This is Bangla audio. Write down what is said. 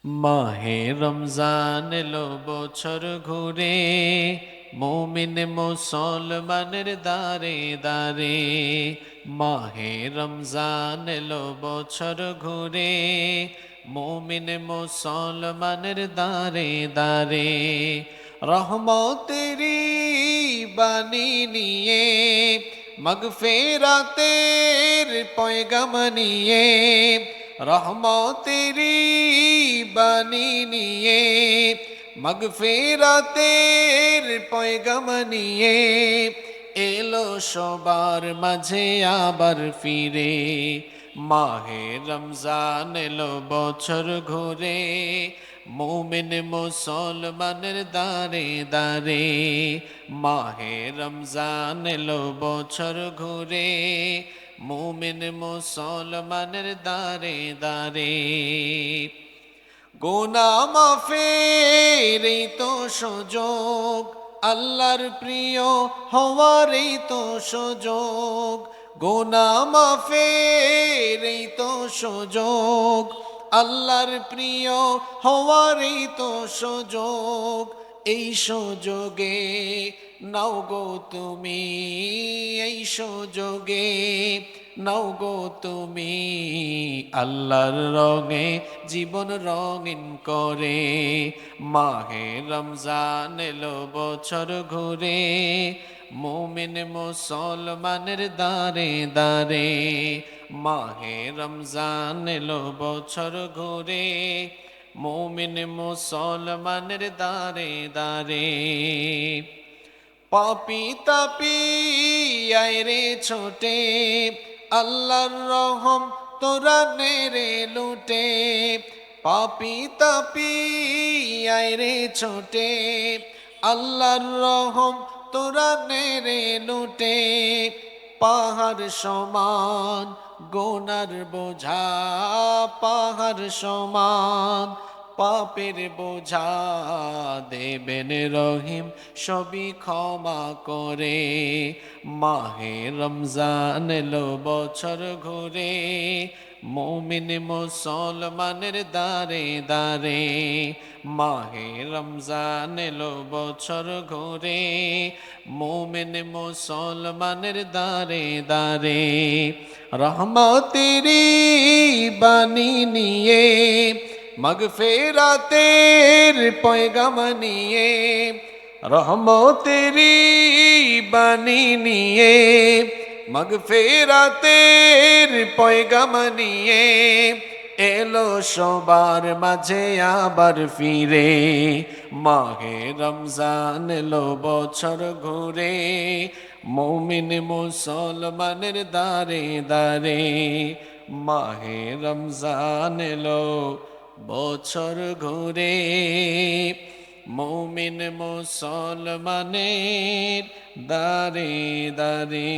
মাহে রমজান এলো বছর ঘুরে, মুমিন মুসলমানের দারে দারে। মাহে রমজান এলো বছর ঘুরে, মুমিন মুসলমানের দারে দারে। রহমতেরি বাণী নিয়ে, মাগফিরাতের পয়গাম নিয়ে, রহমতেরি বাণী নিয়ে, মাগফিরাতের পয়গাম নিয়ে, এলো সবার মাঝে আবার ফিরে। মাহে রমজান এলো বছর ঘুরে, মুমিন মুসলমানের দারে দারে। মাহে রমজান এলো বছর ঘুরে, মুমিন মুসলমানের দারে দারে। গুনাহ মাফের এই তো সুযোগ, আল্লাহর প্রিয় হওয়ার এই তো সুযোগ। গুনাহ মাফের এই তো সুযোগ, আল্লাহর প্রিয় হওয়ার এই তো সুযোগ। এই সুযোগে নাও গো তুমি, এই সুযোগে নাও গো তুমি, আল্লাহর রঙে জীবন রঙিন করে। মাহে রমজান এলো বছর ঘুরে, মুমিন মুসলমানের দারে দারে। মাহে রমজান এলো বছর ঘুরে, মুমিন মুসলমানের দারে দারে। পাপি তাপি আইরে ছোটে, আল্লাহর রহম তোরা নেরে লুটে। পাপি তাপি আইরে ছোটে, আল্লাহর রহম তোরা নেরে লুটে। পাহাড় সমান গুনার বোঝা, পাহাড় সমান পাপের বোঝা, দেবেন রহিম সবই ক্ষমা করে। মাহে রমজান এলো বছর ঘুরে, মুমিন মুসলমানের দারে দারে। মাহে রমজান এলো বছর ঘুরে, মুমিন মুসলমানের দারে দারে। রহমতেরি বাণী নিয়ে, মাগফিরাতের পয়গাম নিয়ে, রহমতেরি বাণী নিয়ে, মাগফিরাতের পয়গাম নিয়ে, এলো সবার মাঝে আবার ফিরে। মাহে রমজান এলো বছর ঘুরে, মুমিন মুসলমানের দারে দারে। মাহে রমজান এলো বছর ঘুরে, মুমিন মুসলমানের দারে দারে।